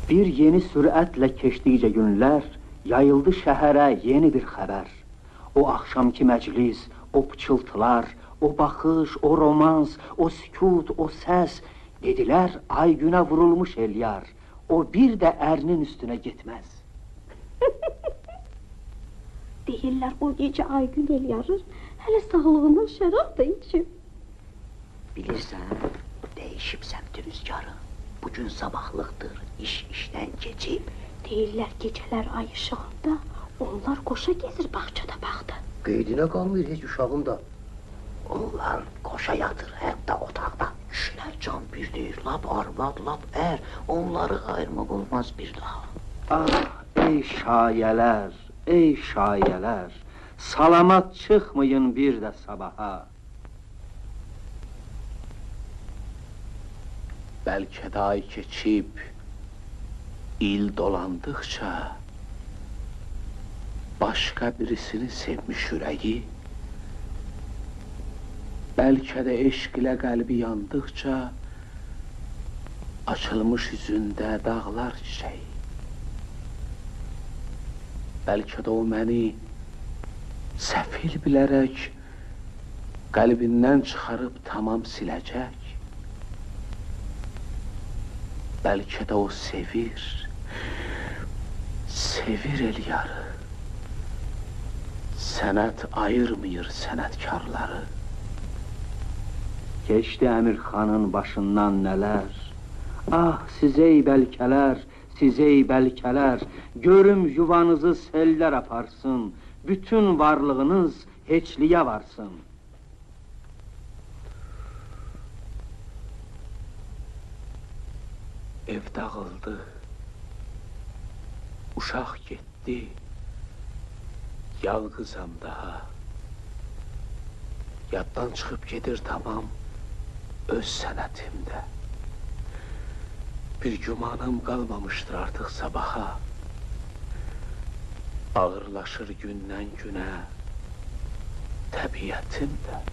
Bir yeni sürətlə keçdikcə günlər, yayıldı şəhərə yeni bir xəbər. O axşamki məclis, o pıçıltılar, o baxış, o romans, o sükut, o səs, dedilər ay günə vurulmuş elyar, o bir də ərinin üstünə getməz. Deyirlər o gecə ay gün elyarır, hələ sağlığından şərab da içib. Bilirsən, dəyişibsən rüzgarı. Bugün sabahlıqdır, iş işdən keçib. Deyirlər gecələr ay işığında, onlar qoşa gezir bağçada baxdı. Qeydinə qalmır heç uşağın da. Onlar qoşa yatır, hətta otaqda. Kişilər can bir deyir, lap arvad, lap ər. Onları ayırmaq olmaz bir daha. Ah, ey şayələr, ey şayələr, salamat çıxmayın bir də sabaha. Bəlkə də ay keçib, il dolandıqca başqa birisini sevmiş ürəyi, bəlkə də eşq ilə qəlbi yandıqca açılmış üzündə dağlar çiçəyi. Bəlkə də o məni səfil bilərək qəlbindən çıxarıb tamam siləcək. Bəlkə də o sevir, sevir elyarı. Sənət ayırmır sənətkarları. Keçdi Əmir xanın başından nələr. Ah, siz ey bəlkələr, siz ey bəlkələr, görüm yuvanızı sellər aparsın, bütün varlığınız heçliyə varsın. Ev dağıldı, uşaq getdi, yalqızam daha. Yaddan çıxıb gedir tamam öz sənətimdə. Bir gümanım qalmamışdır artıq sabaha. Ağırlaşır gündən günə təbiətim də.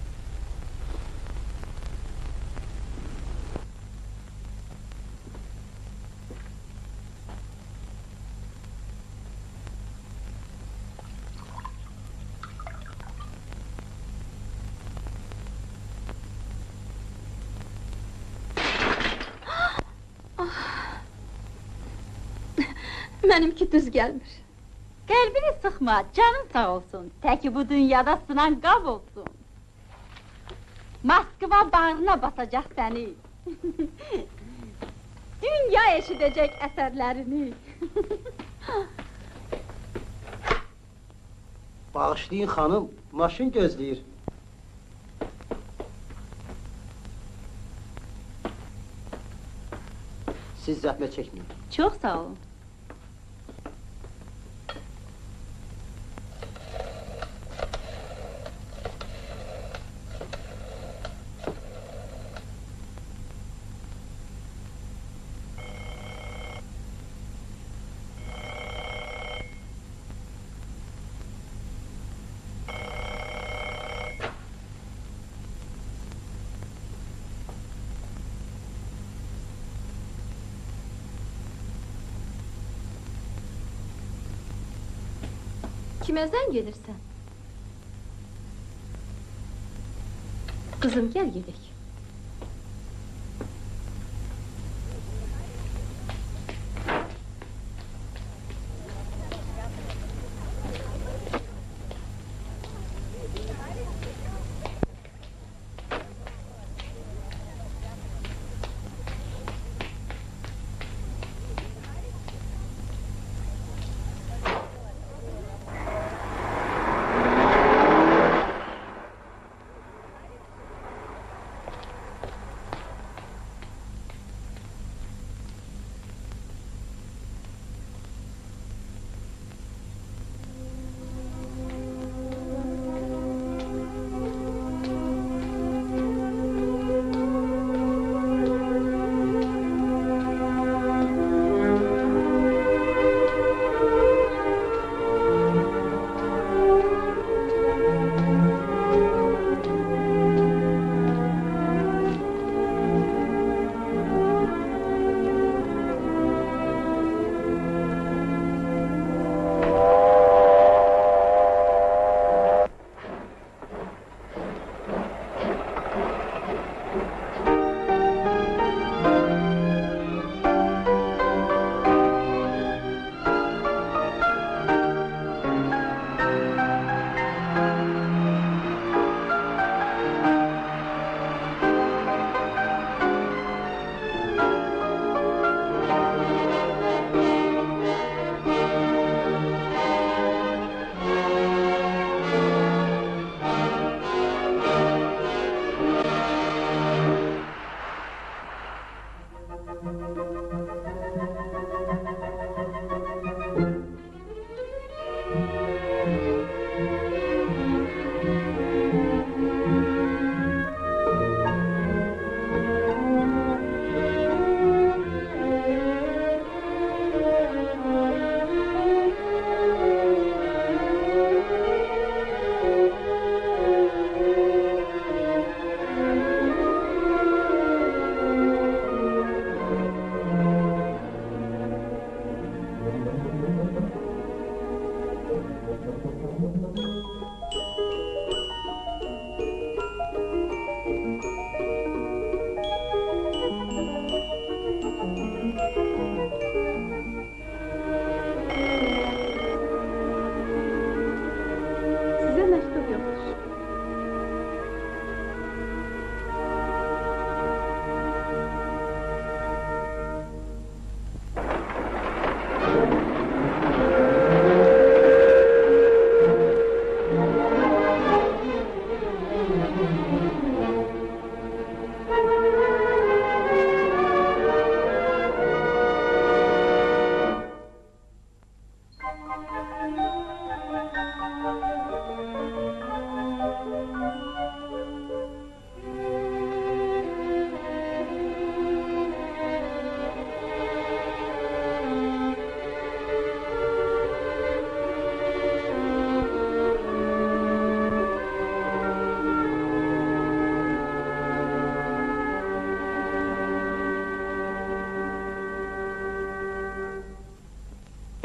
Mənimki düz gəlmir. Qəlbini sıxma, canın sağ olsun. Təki bu dünyada sınan qab olsun. Moskva bağrına basacaq səni. Dünya eşidəcək əsərlərini. Bağışlayın xanım, maşın gözləyir. Siz zəhmət çəkməyin. Çox sağ olun. Kimə zəng edirsən? Qızım, gəl gedək.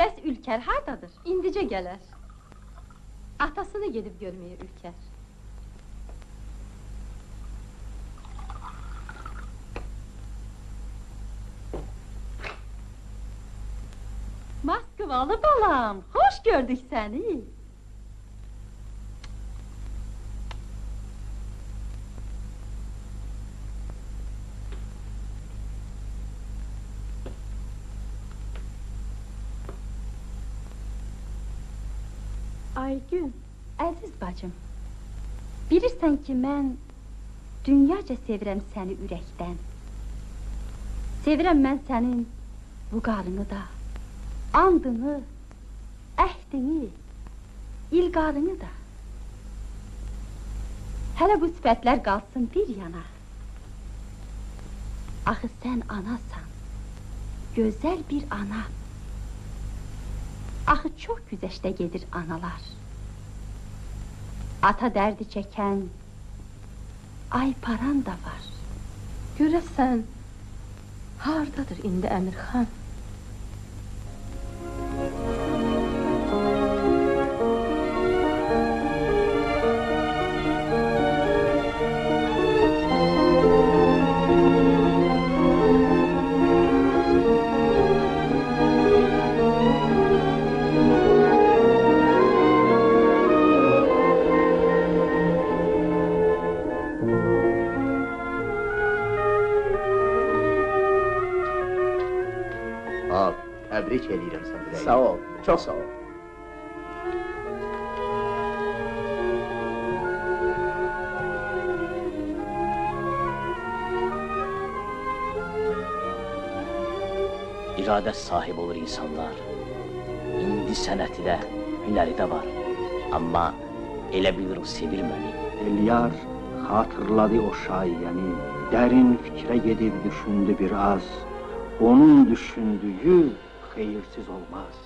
Bəs Ülker hardadır? İndicə gələr. Atasını gedib görməyə Ülker. Moskvalı balam, hoş gördük səni. Aygün, Əziz bacım, bilirsən ki, mən dünyaca sevirəm səni ürəkdən. Sevirəm mən sənin bu qarını da, andını, əhdini, ilqarını da. Hələ bu sifətlər qalsın bir yana. Axı sən anasan, gözəl bir ana. Axı çox güzəştə gedir analar. Ata dərdi çəkən ay paran da var. görəsən, hardadır indi Əmirxan? Al, təbrik eləyirəm səni. Sağ ol, çox sağ ol. İradə sahib olur insanlar. İndi sənəti də, hünəri də var. Amma elə bilir o sevilməni. Elyar xatırladı o şaiyəni, dərin fikrə gedib düşündü biraz. Onun düşündüyü xeyirsiz olmaz.